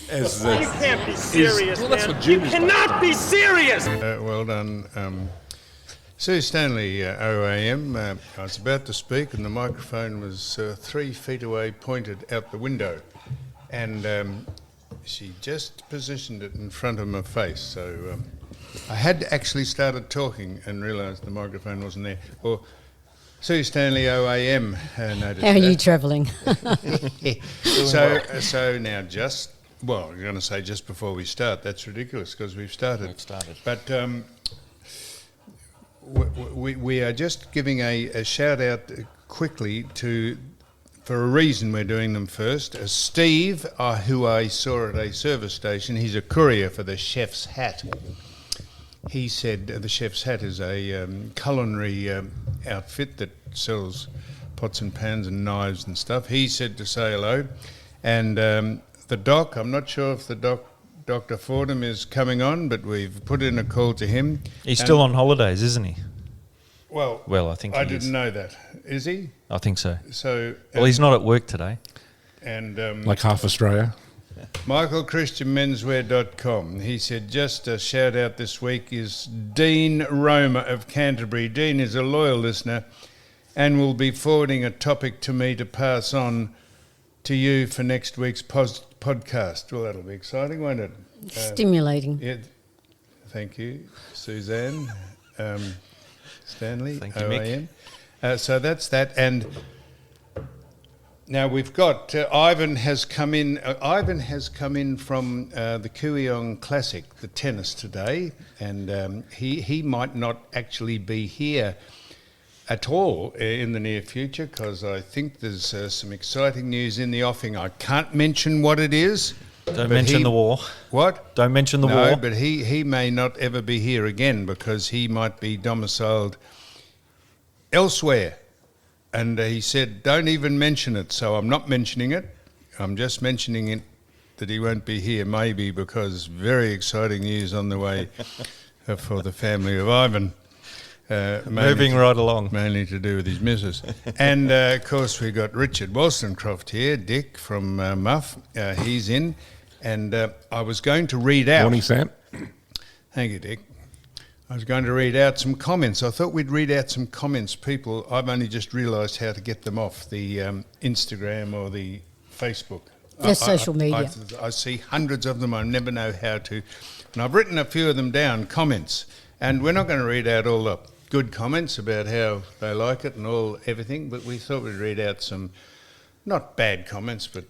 as You can't be serious, well, that's man. what Jim You is cannot be serious. Well done. Sue Stanley, OAM. I was about to speak and the microphone was 3 feet away, pointed out the window. And she just positioned it in front of my face. So I had actually started talking and realised the microphone wasn't there. Well, Sue Stanley, OAM, noticed How are you travelling? So now I'm going to say just before we start. That's ridiculous because we've started. We've started. But we are just giving a shout out quickly for a reason we're doing them first. Steve, who I saw at a service station, he's a courier for the Chef's Hat. He said the Chef's Hat is a culinary outfit that sells pots and pans and knives and stuff. He said to say hello. And the doc, I'm not sure if Dr. Fordham is coming on, but we've put in a call to him. He's still on holidays, isn't he? Well, I think I he is. didn't know that. Is he? I think so. So. Well, he's not at work today. And like half Australia. MichaelChristianMenswear.com. He said, just a shout out this week is Dean Roma of Canterbury. Dean is a loyal listener and will be forwarding a topic to me to pass on to you for next week's podcast. Well, that'll be exciting, won't it? Stimulating. Yeah. Thank you, Suzanne Stanley. Thank you, Mick. OAM. So that's that. And now we've got Ivan has come in. Ivan has come in from the Kooyong Classic, the tennis today, and he might not actually be here at all in the near future because I think there's some exciting news in the offing. I can't mention what it is. Don't mention the war. What? Don't mention the war. No, but he may not ever be here again because he might be domiciled elsewhere. And he said, don't even mention it. So I'm not mentioning it. I'm just mentioning it that he won't be here, maybe because very exciting news on the way for the family of Ivan. Moving right along. Mainly to do with his missus. And, of course, we've got Richard Wollstonecroft here, Dick from Muff. He's in. And I was going to read out... Morning, Sam. Thank you, Dick. I was going to read out some comments. I thought we'd read out some comments. People, I've only just realised how to get them off the Instagram or the Facebook. That's social media. I see hundreds of them. I never know how to. And I've written a few of them down, comments. And we're not going to read out all the good comments about how they like it and everything, but we thought we'd read out some, not bad comments, but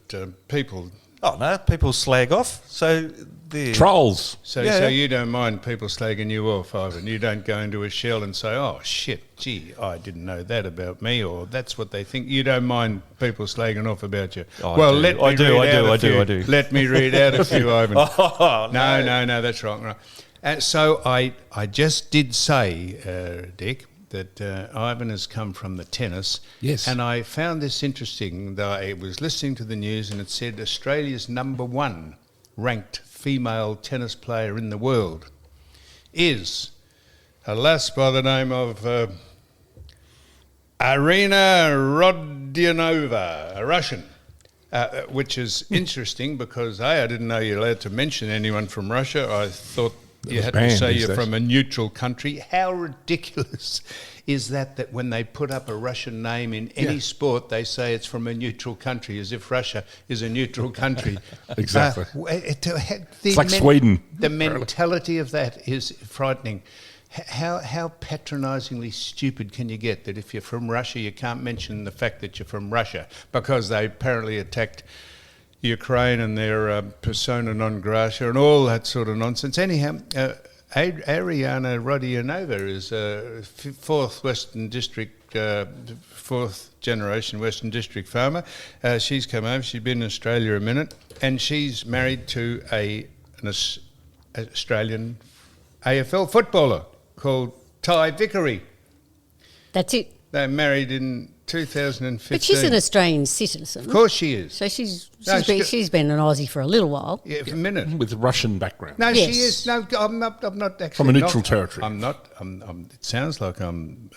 people... Oh, no, people slag off. So the Trolls. So you don't mind people slagging you off, Ivan? You don't go into a shell and say, oh, shit, gee, I didn't know that about me, or that's what they think. You don't mind people slagging off about you. Oh, well, I do. I do. Let me read out a few, Ivan. Oh, No, that's right. And so I just did say, Dick, that Ivan has come from the tennis. Yes. And I found this interesting. That I was listening to the news and it said Australia's #1 ranked female tennis player in the world is a lass by the name of Arina Rodionova, a Russian. Which is interesting because, I didn't know you're allowed to mention anyone from Russia. I thought you had to say you're from a neutral country. How ridiculous is that when they put up a Russian name in any sport, they say it's from a neutral country, as if Russia is a neutral country. Exactly. It's like Sweden. The mentality of that is frightening. How patronisingly stupid can you get that if you're from Russia, you can't mention the fact that you're from Russia because they apparently attacked Ukraine and their persona non grata and all that sort of nonsense. Anyhow, Ariana Rodionova is fourth generation Western District farmer. She's come over. She's been in Australia a minute, and she's married to an Australian AFL footballer called Ty Vickery. That's it. They're married in 2015. But she's an Australian citizen. Of course she is. So she's been an Aussie for a little while. Yeah, for a minute. With Russian background. No, Yes. she is. No, I'm not actually. From a neutral territory. I'm not. It sounds like I'm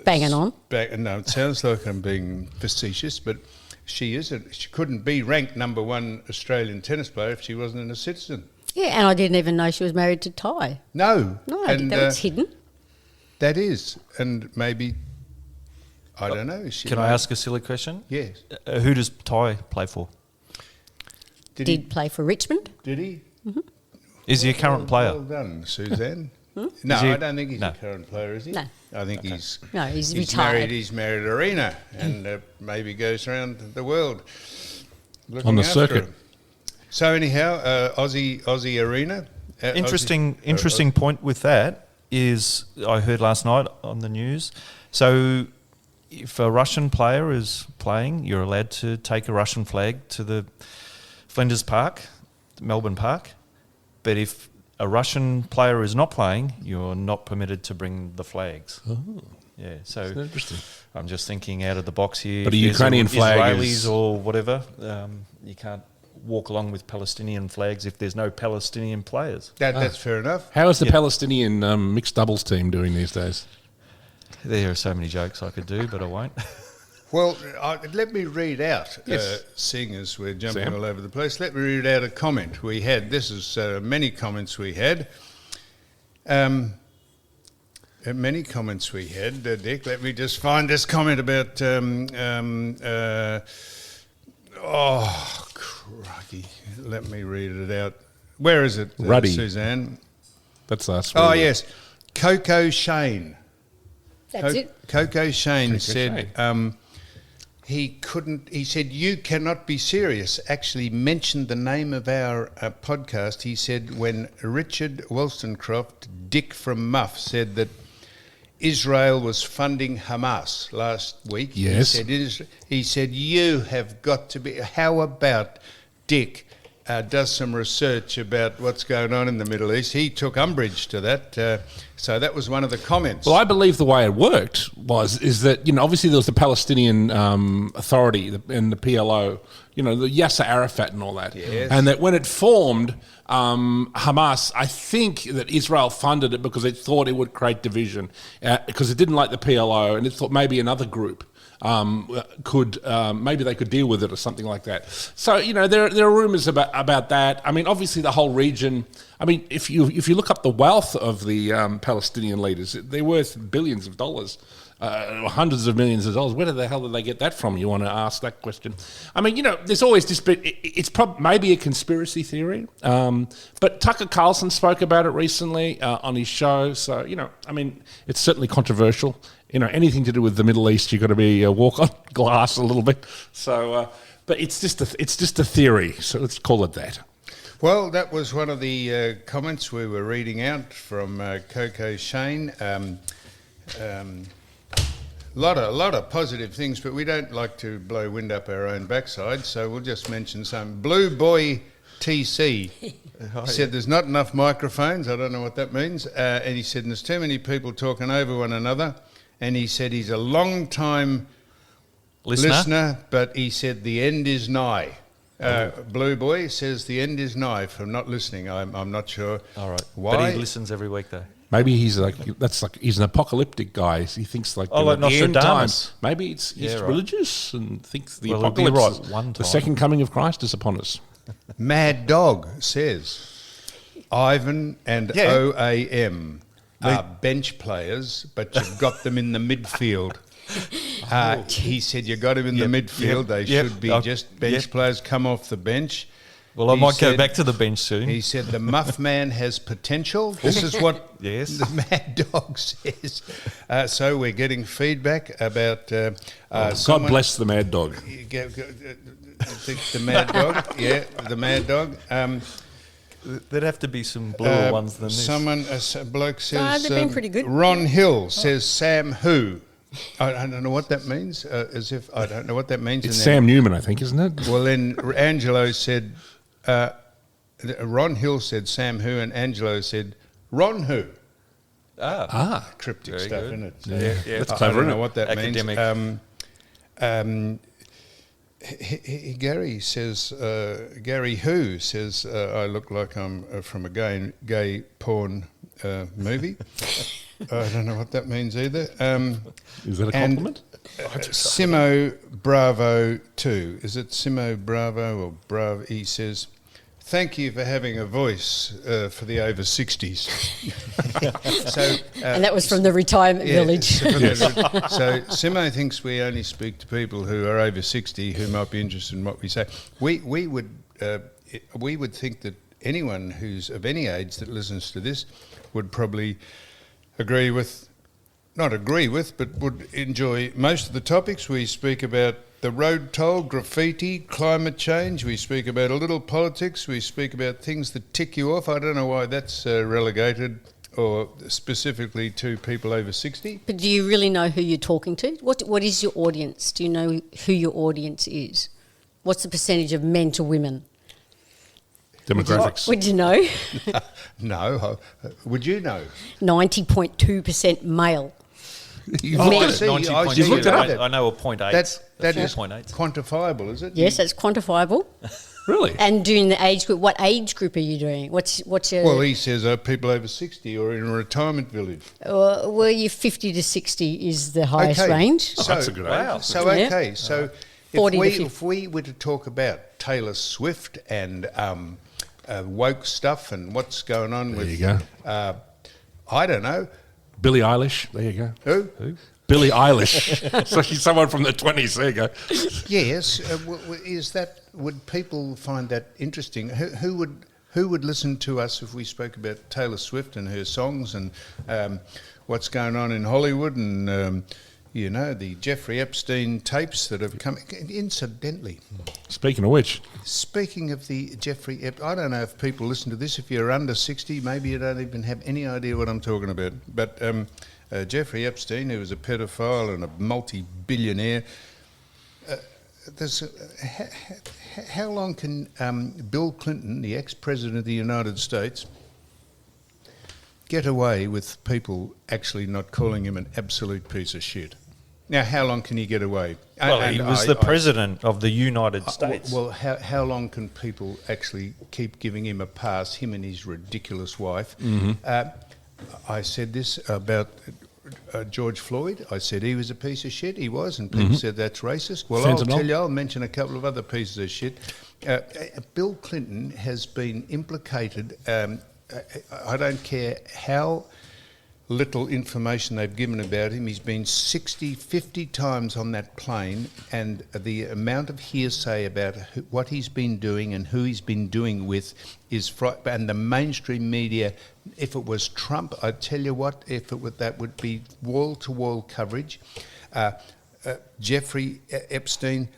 Banging on. No, it sounds like I'm being facetious, but she isn't. She couldn't be ranked number one Australian tennis player if she wasn't a citizen. Yeah, and I didn't even know she was married to Ty. No. No, and, that was hidden. That is, and maybe, I don't know. Can I ask a silly question? Yes. Who does Ty play for? Did play for Richmond. Did he? Is he a current player? Well done, Suzanne. No, Is he- I don't think he's no. a current player, is he? No. I think he's retired. He's married Arena and maybe goes around the world looking On the after circuit. her. So anyhow, Aussie Arena. Interesting point with that is I heard last night on the news. So if a Russian player is playing, you're allowed to take a Russian flag to the Flinders Park, Melbourne Park. But if a Russian player is not playing, you're not permitted to bring the flags. Oh, Yeah, so that's interesting. I'm just thinking out of the box here. But If a there's Ukrainian flag Israelis is- or whatever, you can't walk along with Palestinian flags if there's no Palestinian players. That's fair enough. How is the Palestinian mixed doubles team doing these days? There are so many jokes I could do, but I won't. Well, let me read out, Yes. seeing as we're jumping Sam? all over the place, let me read out a comment we had. This is many comments we had. Many comments we had, Dick. Let me just find this comment about... oh, crikey. Let me read it out. Where is it, Ruddy. Suzanne? That's us. Oh, really. yes. Coco Shane. That's it. Coco Shane Coco said he said, you cannot be serious. Actually mentioned the name of our podcast. He said when Richard Wollstonecroft, Dick from Muff, said that Israel was funding Hamas last week. Yes. He said, you have got to be, how about Dick does some research about what's going on in the Middle East? He took umbrage to that. So that was one of the comments. Well, I believe the way it worked is that, obviously there was the Palestinian Authority and the PLO, the Yasser Arafat and all that. Yes. And that when it formed Hamas, I think that Israel funded it because it thought it would create division, because it didn't like the PLO and it thought maybe another group maybe they could deal with it or something like that. So there are rumours about that. I mean, obviously the whole region. I mean, if you look up the wealth of the Palestinian leaders, they're worth billions of dollars, hundreds of millions of dollars. Where the hell did they get that from? You want to ask that question? I mean, there's always this bit. It's maybe a conspiracy theory, but Tucker Carlson spoke about it recently on his show. So I mean, it's certainly controversial. Anything to do with the Middle East, you've got to be walk on glass a little bit. So, but it's just a theory. So let's call it that. Well, that was one of the comments we were reading out from Coco Shane. Lot of positive things, but we don't like to blow wind up our own backside, so we'll just mention some. Blue Boy TC said there's not enough microphones. I don't know what that means. And he said there's too many people talking over one another. And he said he's a long-time listener, but he said the end is nigh. Blue Boy says the end is nigh from not listening. I'm not sure. All right. Why. But he listens every week, though. Maybe he's he's an apocalyptic guy. He thinks like like the end time. Nostradamus. Maybe he's Yeah, right. religious and thinks the Well, he'll be apocalypse, right one the time. second coming of Christ is upon us. Mad Dog says Ivan and Yeah. OAM are bench players, but you've got them in the midfield. He said you got him in the midfield. They should be just bench players, come off the bench. Well, I He might go said- back to the bench soon. He said the Muff Man has potential. This is what Yes. the Mad Dog says. So we're getting feedback about God someone- bless the Mad Dog. The Mad Dog. Yeah, the Mad Dog. There'd have to be some bluer ones than this. A bloke says... they've been pretty good. Ron Hill says Sam who? I don't know what that means, as if I don't know what that means. It's And then- Sam Newman, I think, isn't it? Well, then Angelo said... Ron Hill said Sam who, and Angelo said Ron who. Cryptic Very stuff, good. isn't it? Yeah. That's I clever, don't isn't know it? what that Academic. means. Gary says, Gary who says, I look like I'm from a gay porn movie. I don't know what that means either. Is that a and, compliment? Simo Bravo 2. Is it Simo Bravo or Bravo? He says, thank you for having a voice for the over 60s. And that was from the retirement village. So Simo thinks we only speak to people who are over 60 who might be interested in what we say. We would think that anyone who's of any age that listens to this would probably not agree with, but would enjoy most of the topics. We speak about the road toll, graffiti, climate change. We speak about a little politics. We speak about things that tick you off. I don't know why that's relegated or specifically to people over 60. But do you really know who you're talking to? What is your audience? Do you know who your audience is? What's the percentage of men to women? Demographics. Would you know? No. Would you know? 90.2% male. You've Men. looked at it. see, I see You've looked it up. I know a 0.8. That is 0.8. quantifiable, is it? Yes, that's quantifiable. Really? And doing the age group, what age group are you doing? What's your... Well, he says people over 60 or in a retirement village. well, you 50 to 60 is the highest Okay. range. Oh, that's a good age. So, Yeah. okay, so 40 to 50. if we were to talk about Taylor Swift and woke stuff and what's going on with... you go. I don't know. Billie Eilish. There you go. Who? Billie Eilish. So she's someone from the 20s. There you go. Yes. Would people find that interesting? Who would listen to us if we spoke about Taylor Swift and her songs and what's going on in Hollywood and the Jeffrey Epstein tapes that have come? Incidentally, Speaking of which, speaking of the Jeffrey I don't know if people listen to this. If you're under 60, maybe you don't even have any idea what I'm talking about. But Jeffrey Epstein, who was a pedophile and a multi-billionaire, how long can Bill Clinton, the ex-president of the United States, get away with people actually not calling him an absolute piece of shit? Now, how long can he get away? Well, he was the president of the United States. Well, how long can people actually keep giving him a pass, him and his ridiculous wife? I said this about George Floyd. I said he was a piece of shit. He was, and people said that's racist. Well, I'll mention a couple of other pieces of shit. Bill Clinton has been implicated. I don't care how little information they've given about him. He's been 50 times on that plane, and the amount of hearsay about what he's been doing and who he's been doing with is frightening. And the mainstream media, if it was Trump, I tell you what, that would be wall-to-wall coverage. Jeffrey Epstein,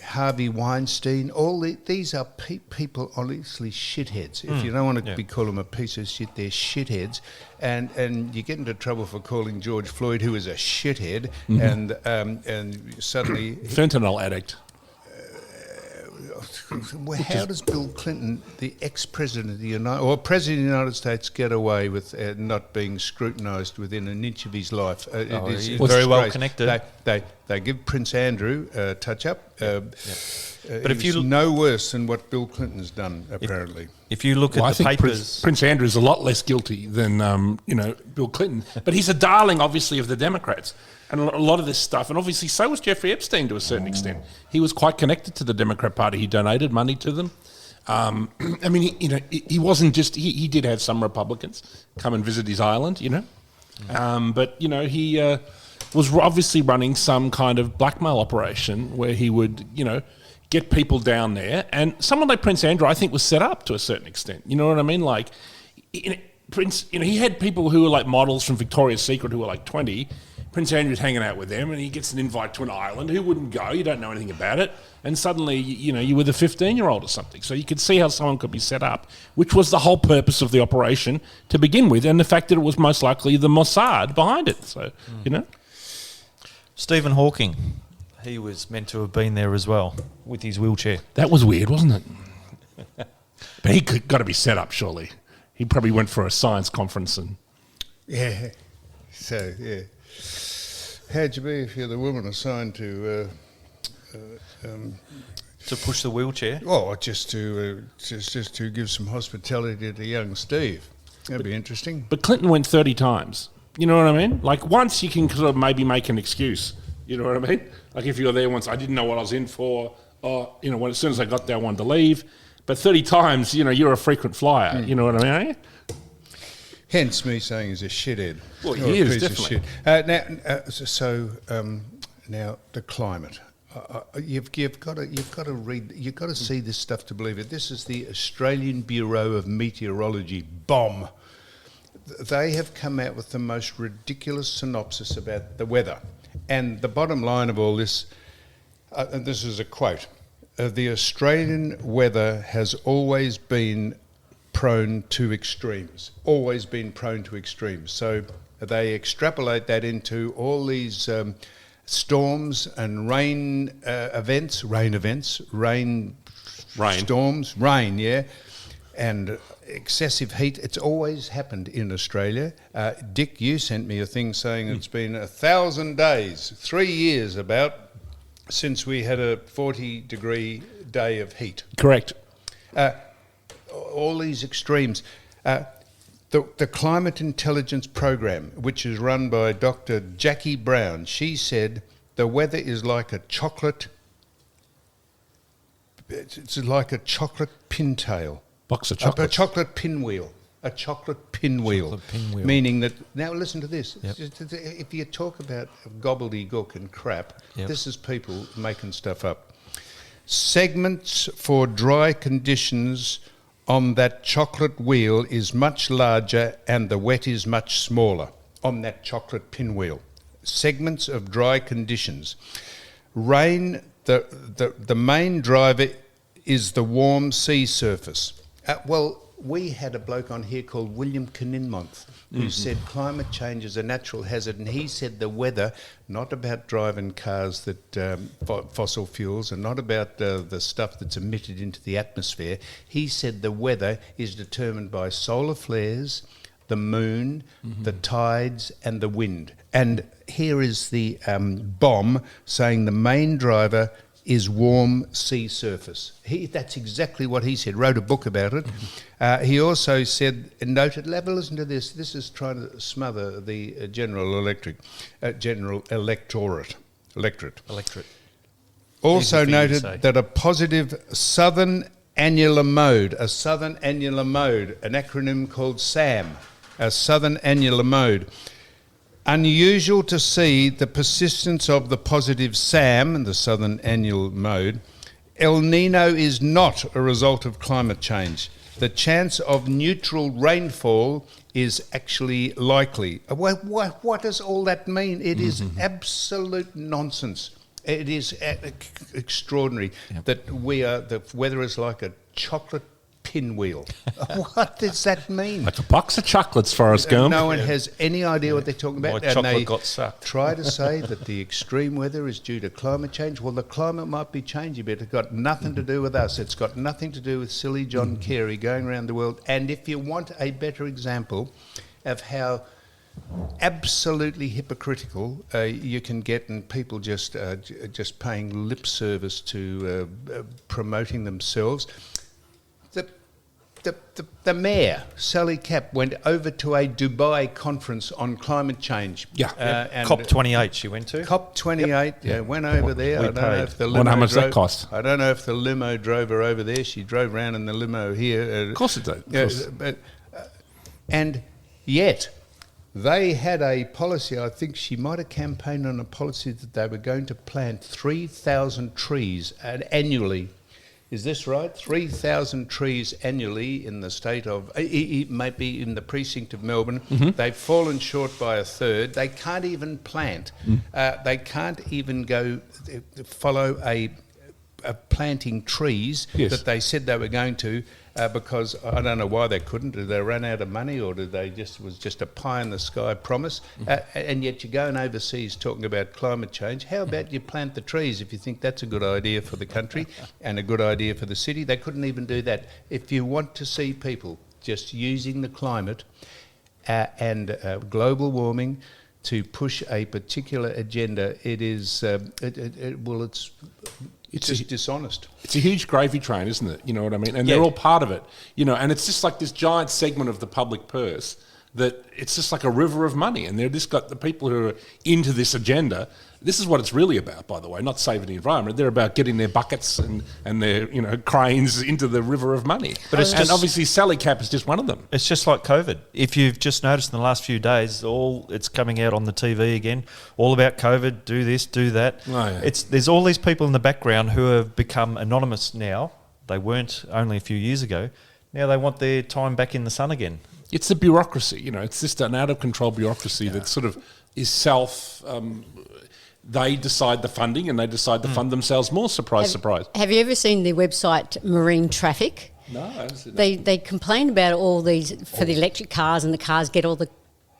Harvey Weinstein, these are people, honestly, shitheads. If you don't want to call them a piece of shit, they're shitheads. And you get into trouble for calling George Floyd, who is a shithead, and suddenly... fentanyl addict. How does Bill Clinton, the ex-president of the president of the United States, get away with not being scrutinised within an inch of his life? He's very well connected. They give Prince Andrew a touch-up. But if you no worse than what Bill Clinton's done, apparently. If you look at I the think papers... Prince Andrew's a lot less guilty than Bill Clinton, but he's a darling, obviously, of the Democrats, and a lot of this stuff. And obviously, so was Jeffrey Epstein to a certain extent. He was quite connected to the Democrat Party. He donated money to them. I mean, he wasn't just. He did have some Republicans come and visit his island, but he was obviously running some kind of blackmail operation where he would, get people down there. And someone like Prince Andrew, I think, was set up to a certain extent. You know what I mean? Like, Prince, he had people who were like models from Victoria's Secret who were like 20. Prince Andrew's hanging out with them, and he gets an invite to an island. Who wouldn't go? You don't know anything about it. And suddenly, you were the 15-year-old or something. So you could see how someone could be set up, which was the whole purpose of the operation to begin with, and the fact that it was most likely the Mossad behind it. So, Stephen Hawking, he was meant to have been there as well with his wheelchair. That was weird, wasn't it? But he got to be set up, surely. He probably went for a science conference and... Yeah. So, yeah. How'd you be if you're the woman assigned to push the wheelchair? Oh, just to give some hospitality to young Steve. That'd be interesting. But Clinton went 30 times. You know what I mean? Like, once you can sort of maybe make an excuse. You know what I mean? Like, if you're there once, I didn't know what I was in for, or, you know, when, as soon as I got there, I wanted to leave. But 30 times, you know, you're a frequent flyer. You know what I mean, are you? Hence me saying he's a shithead. Well, Or he a is, piece of definitely. shit. Now the climate. You've got to read. You've got to see this stuff to believe it. This is the Australian Bureau of Meteorology. BOM. They have come out with the most ridiculous synopsis about the weather. And the bottom line of all this, and this is a quote, the Australian weather has always been prone to extremes, always been prone to extremes. So they extrapolate that into all these storms and rain storms, rain, yeah, and excessive heat. It's always happened in Australia. Dick, you sent me a thing saying it's been 1,000 days, 3 years about, since we had a 40-degree day of heat. Correct. All these extremes. The Climate Intelligence Program, which is run by Dr. Jackie Brown, she said the weather is like a chocolate. It's like a chocolate pintail. Box of A chocolates. chocolate pinwheel. A chocolate pinwheel. Chocolate pinwheel. Meaning that, now listen to this. Yep. If you talk about gobbledygook and crap, Yep. this is people making stuff up. Segments for dry conditions on that chocolate wheel is much larger and the wet is much smaller on that chocolate pinwheel. Segments of dry conditions. Rain, the main driver is the warm sea surface. Well, we had a bloke on here called William Kninmonth who said climate change is a natural hazard, and he said the weather, not about driving cars that fossil fuels and not about the stuff that's emitted into the atmosphere. He said the weather is determined by solar flares, the moon, the tides and the wind. And here is the BOM saying the main driver is warm sea surface. That's exactly what he said, wrote a book about it. He also said, noted, have a listen to this, this is trying to smother the general electorate. Also Easy for you to noted say. that a positive southern annular mode, an acronym called SAM, a southern annular mode, unusual to see the persistence of the positive SAM, the southern annual mode. El Nino is not a result of climate change. The chance of neutral rainfall is actually likely. What does all that mean? It is absolute nonsense. It is extraordinary that the weather is like a chocolate pinwheel. What does that mean? Like a box of chocolates, Forrest Gump. No one has any idea what they're talking about. My and chocolate they got sucked. try to say that the extreme weather is due to climate change. Well, the climate might be changing, but it's got nothing to do with us. It's got nothing to do with silly John Kerry going around the world. And if you want a better example of how absolutely hypocritical you can get, and people just paying lip service to promoting themselves, the mayor, Sally Capp, went over to a Dubai conference on climate change. And COP28 she went to. COP28, went over there. We I don't know paid. if the Wonder limo how much that drove- cost. I don't know if the limo drove her over there. She drove around in the limo here. Of course it did. And yet, they had a policy. I think she might have campaigned on a policy that they were going to plant 3,000 trees annually. Is this right? 3,000 trees annually in the state of, it might be in the precinct of Melbourne. They've fallen short by a third. They can't even plant. They can't even go follow a planting trees that they said they were going to, because I don't know why they couldn't. Did they run out of money, or did they was just a pie in the sky promise? And yet you're going overseas talking about climate change. How about you plant the trees if you think that's a good idea for the country and a good idea for the city? They couldn't even do that. If you want to see people just using the climate and global warming to push a particular agenda, it is it's just dishonest. It's a huge gravy train, isn't it? You know what I mean? And Yeah. they're all part of it. You know, and it's just like this giant segment of the public purse that it's just like a river of money. And they've just got the people who are into this agenda. This is what it's really about, by the way, not saving the environment. They're about getting their buckets and their, you know, cranes into the river of money. But it's and just- obviously Sally Cap is just one of them. It's just like COVID. If you've just noticed in the last few days, it's coming out on the TV again, all about COVID, do this, do that. Oh, yeah. There's all these people in the background who have become anonymous now. They weren't only a few years ago. Now they want their time back in the sun again. It's the bureaucracy, you know, it's just an out-of-control bureaucracy that sort of is they decide the funding and they decide to fund themselves more, surprise. Have you ever seen the website Marine Traffic? No, I haven't seen that. They complain about all these for the electric cars, and the cars get all the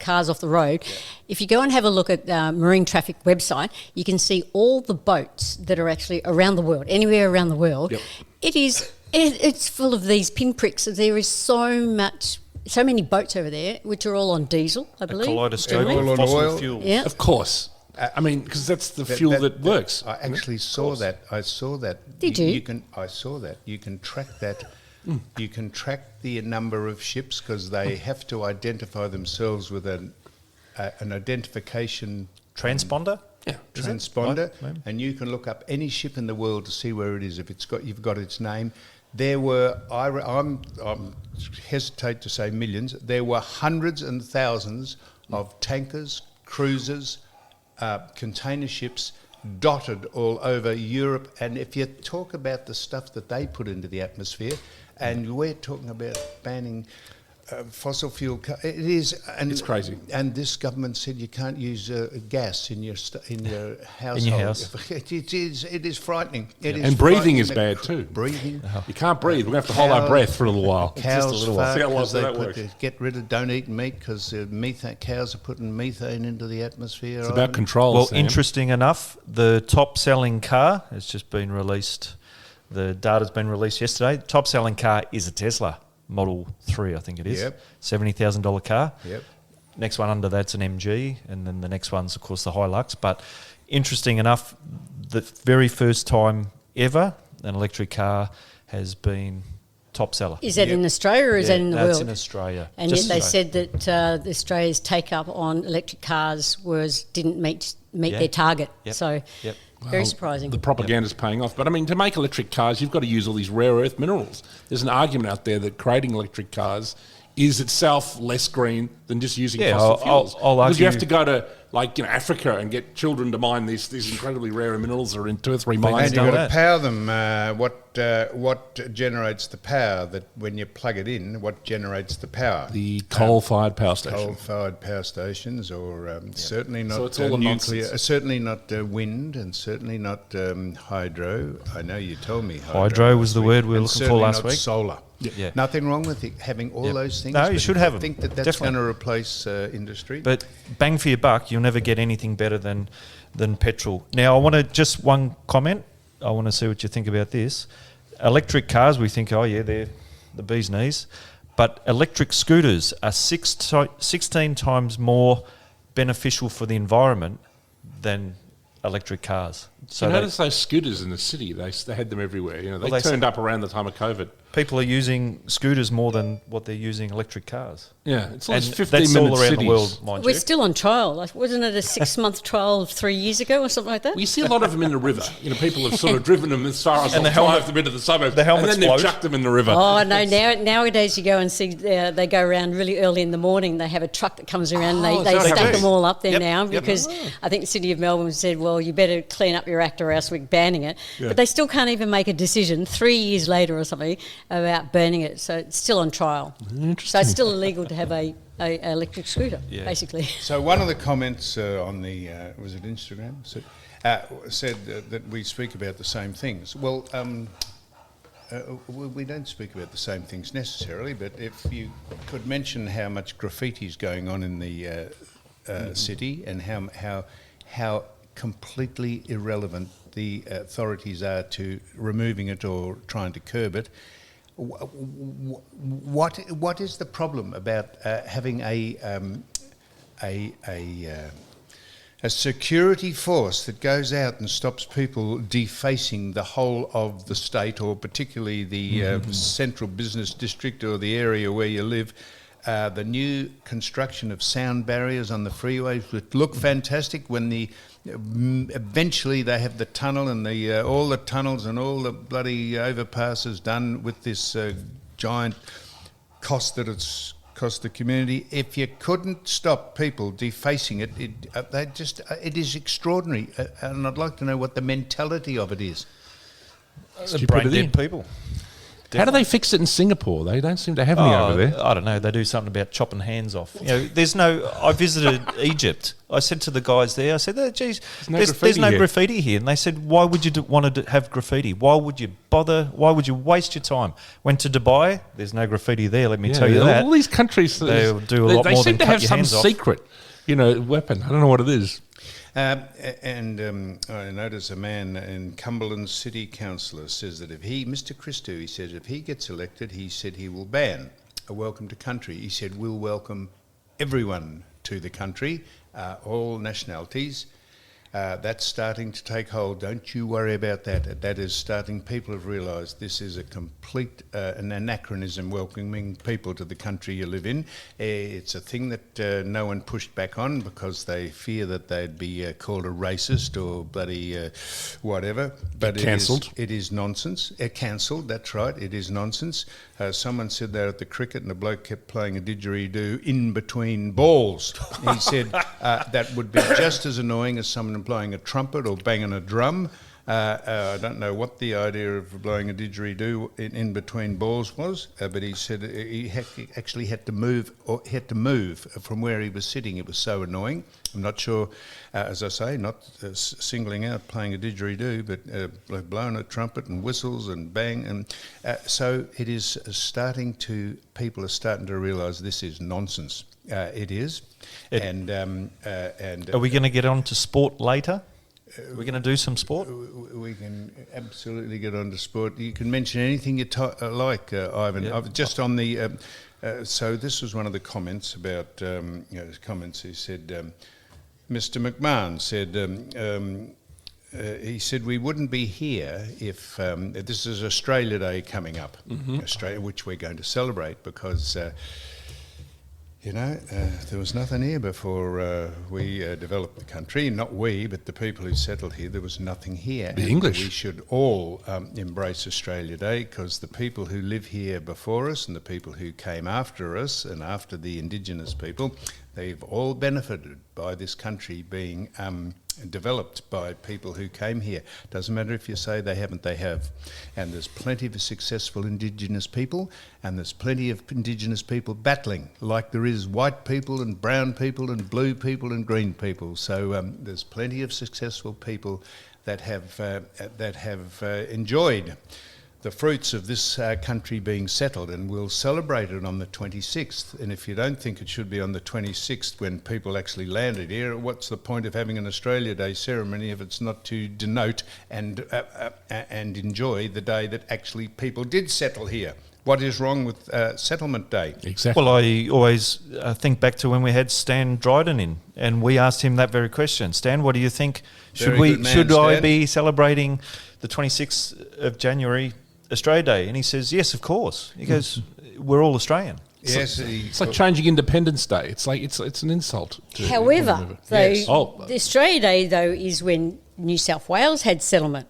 cars off the road. If you go and have a look at Marine Traffic website, you can see all the boats that are actually around the world, anywhere around the world. Yep. It's full of these pinpricks. There is so many boats over there, which are all on diesel, I A believe. kaleidoscope Oil of on fossil oil. fuel. Yeah. Of course. I mean, because that's the fuel that works. I actually saw that. I saw that. Did you? I saw that. You can track that. You can track the number of ships because they have to identify themselves with an identification Transponder? Yeah. transponder, Right. and you can look up any ship in the world to see where it is. If you've got its name. There were, I'm hesitate to say millions. There were hundreds and thousands of tankers, cruisers, container ships dotted all over Europe. And if you talk about the stuff that they put into the atmosphere, and we're talking about banning fossil fuel, it is, and It's crazy. And this government said you can't use gas in your household. house. It is frightening. It is And breathing is frightening. bad too. Breathing. You can't breathe. We're going to have to hold our Cows- breath for a little while. Cows fart See how long 'cause they that put works. get rid of don't eat meat because cows are putting methane into the atmosphere. It's about control. Well, Sam. interesting enough, the top-selling car has just been released. The data's been released yesterday. The top-selling car is a Tesla Model 3, I think it is. Yep. $70,000 car. Yep. Next one under that's an MG, and then the next one's, of course, the Hilux. But interesting enough, the very first time ever an electric car has been top seller. Is that in Australia or is that in the That's world? in Australia. And Just yet they Australia. said that Australia's take-up on electric cars didn't meet Yeah. their target. Yep. So Yep. very surprising. The propaganda's paying off. But I mean, to make electric cars, you've got to use all these rare earth minerals. There's an argument out there that creating electric cars is itself less green than just using Yeah, fossil I'll fuels. Because you have argue- to go to Africa and get children to mine these incredibly rare minerals that are in 2 or 3 And mines. you've done got to that. power them. What generates the power that when you plug it in? What generates the power? The coal-fired power station. Coal-fired power stations, or certainly not it's all a nuclear. nonsense. Certainly not wind, and certainly not hydro. I know you told me Hydro was the last word we were and looking for certainly last not week. Solar. Yeah. Nothing wrong with having all Yep. those things. No, you but should if have you them. think that's Definitely. going to replace industry. But bang for your buck, you'll never get anything better than petrol. Now, I want to just one comment. I want to see what you think about this. Electric cars, we think, oh yeah, they're the bee's knees. But electric scooters are 16 times more beneficial for the environment than electric cars. So you notice those scooters in the city, they had them everywhere. You know, they Well, they turned up around the time of COVID. people are using scooters more than what they're using electric cars. Yeah, it's all And these that's 15-minute all around cities. the world, mind We're you. still on trial. Wasn't it a 6-month trial 3 years ago or something like that? We see a lot of them in the river. You know, people have sort of driven them as far as And the drive helmet- them into the suburbs, the and helmets then they've float. chucked them in the river. Oh no! Nowadays you go and see they go around really early in the morning. They have a truck that comes around. Oh, They so they stack do. them all up there Yep, now yep. because I think the City of Melbourne said, "Well, you better clean up your act or else we're banning it." But they still can't even make a decision 3 years later or something about burning it. So it's still on trial. So it's still illegal to have a electric scooter, Yeah. basically. So one of the comments on the was it Instagram said that we speak about the same things. Well, we don't speak about the same things necessarily, but if you could mention how much graffiti is going on in the city and how completely irrelevant the authorities are to removing it or trying to curb it. What is the problem about having a a security force that goes out and stops people defacing the whole of the state, or particularly the central business district or the area where you live. The new construction of sound barriers on the freeways would look fantastic when eventually they have the tunnel and all the tunnels and all the bloody overpasses done with this giant cost that it's cost the community. If you couldn't stop people defacing it, it is extraordinary. And I'd like to know what the mentality of it is. Brain dead people. How do they fix it in Singapore? They don't seem to have any over there. I don't know. They do something about chopping hands off. I visited Egypt. I said to the guys there, I said, geez, there's no graffiti here. And they said, why would you want to have graffiti? Why would you bother? Why would you waste your time? Went to Dubai, there's no graffiti there, let me tell you that. All these countries, they'll do a lot more than cut your hands off. They seem to have some secret, weapon. I don't know what it is. I notice a man in Cumberland City Councillor says that Mr. Christou, he says if he gets elected, he said he will ban a welcome to country. He said we'll welcome everyone to the country, all nationalities. That's starting to take hold. Don't you worry about that. That is starting. People have realised this is a complete an anachronism, welcoming people to the country you live in. It's a thing that no one pushed back on because they fear that they'd be called a racist or bloody whatever. But cancelled. It is nonsense. Cancelled, that's right. It is nonsense. Someone said that at the cricket and the bloke kept playing a didgeridoo in between balls. He said that would be just as annoying as someone blowing a trumpet or banging a drum. I don't know what the idea of blowing a didgeridoo in between balls was, but he said he actually had to move from where he was sitting. It was so annoying. I'm not sure, as I say, not singling out playing a didgeridoo, but blowing a trumpet and whistles and bang. And so it is people are starting to realise this is nonsense. It is. And are we going to get on to sport later? We're going to do some sport? We can absolutely get on to sport. You can mention anything you like, Ivan. Yep. Just on the... so this was one of the comments about... comments. He said... Mr. McMahon said... he said we wouldn't be here if... this is Australia Day coming up, Australia, which we're going to celebrate because... there was nothing here before we developed the country. Not we, but the people who settled here. There was nothing here. The English. We should all embrace Australia Day because the people who live here before us and the people who came after us and after the Indigenous people, they've all benefited by this country being developed by people who came here. Doesn't matter if you say they haven't, they have. And there's plenty of successful Indigenous people, and there's plenty of Indigenous people battling, like there is white people and brown people and blue people and green people. So there's plenty of successful people that have enjoyed the fruits of this country being settled, and we'll celebrate it on the 26th. And if you don't think it should be on the 26th when people actually landed here, what's the point of having an Australia Day ceremony if it's not to denote and enjoy the day that actually people did settle here? What is wrong with Settlement Day? Exactly. Well, I always think back to when we had Stan Dryden in, and we asked him that very question. Stan, what do you think? Should I be celebrating the 26th of January Australia Day? And he says, yes, of course. He goes, we're all Australian. Yes, it's like changing Independence Day. It's like it's an insult. However, Yes. the Australia Day though is when New South Wales had settlement.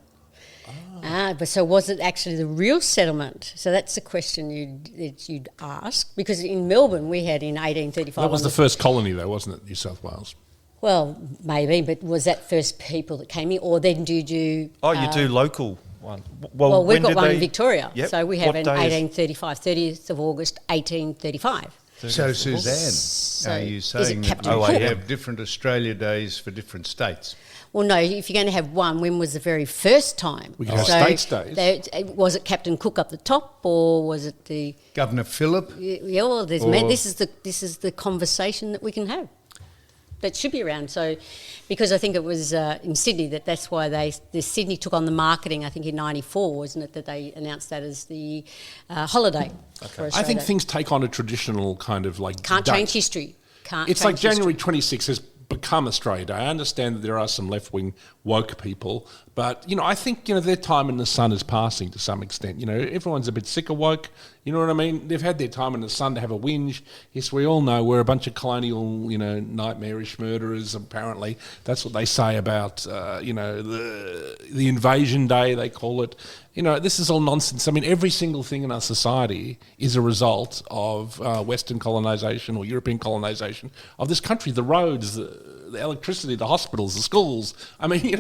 But so was it actually the real settlement? So that's the question you'd ask, because in Melbourne we had in 1835. That was the first colony, though, wasn't it? New South Wales. Well, maybe, but was that first people that came in, or then do you do? Oh, you do local one. Well, we've got one in Victoria, Yep. so we have What in day is- 1835, 30th of August, 1835. So, Suzanne, So are you is it saying that Captain we Cook? have different Australia Days for different states? Well, no, if you're going to have one, when was the very first time? We can have States Days. Was it Captain Cook up the top, or was it the... Governor Phillip? Yeah, well, this is the conversation that we can have. That should be around. So, because I think it was in Sydney that's why Sydney took on the marketing. I think in '94, wasn't it, that they announced that as the holiday for Australia. I think things take on a traditional kind of like Can't date. change history. It's like January 26th has become Australia Day. I understand that there are some left-wing woke people, but, I think, their time in the sun is passing to some extent. Everyone's a bit sick of woke. You know what I mean? They've had their time in the sun to have a whinge. Yes, we all know we're a bunch of colonial, nightmarish murderers, apparently. That's what they say about, the invasion day, they call it. This is all nonsense. I mean, every single thing in our society is a result of Western colonisation or European colonisation of this country. The roads, the electricity, the hospitals, the schools. I mean,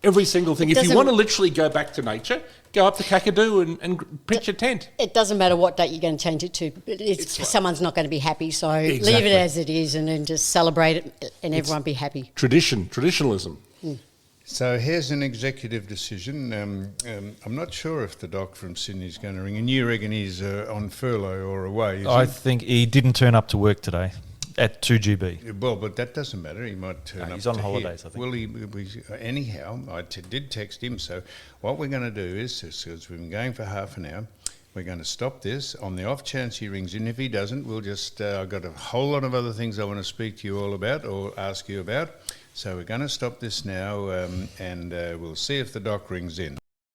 every single thing. If you want to literally go back to nature, go up to Kakadu and pitch a tent. It doesn't matter what date you're going to change it to. Someone's not going to be happy, so leave Exactly. it as it is and then just celebrate it and everyone be happy. Traditionalism. So here's an executive decision. I'm not sure if the doc from Sydney is going to ring, and you reckon he's on furlough or away, is I he? think he didn't turn up to work today at 2GB. Well, but that doesn't matter. He might turn up. He's on to holidays, here. I think. Well, anyhow, I did text him. So what we're going to do is, because we've been going for half an hour, we're going to stop this. On the off chance he rings in, if he doesn't, we'll just. I've got a whole lot of other things I want to speak to you all about or ask you about. So we're going to stop this now, and we'll see if the doc rings in.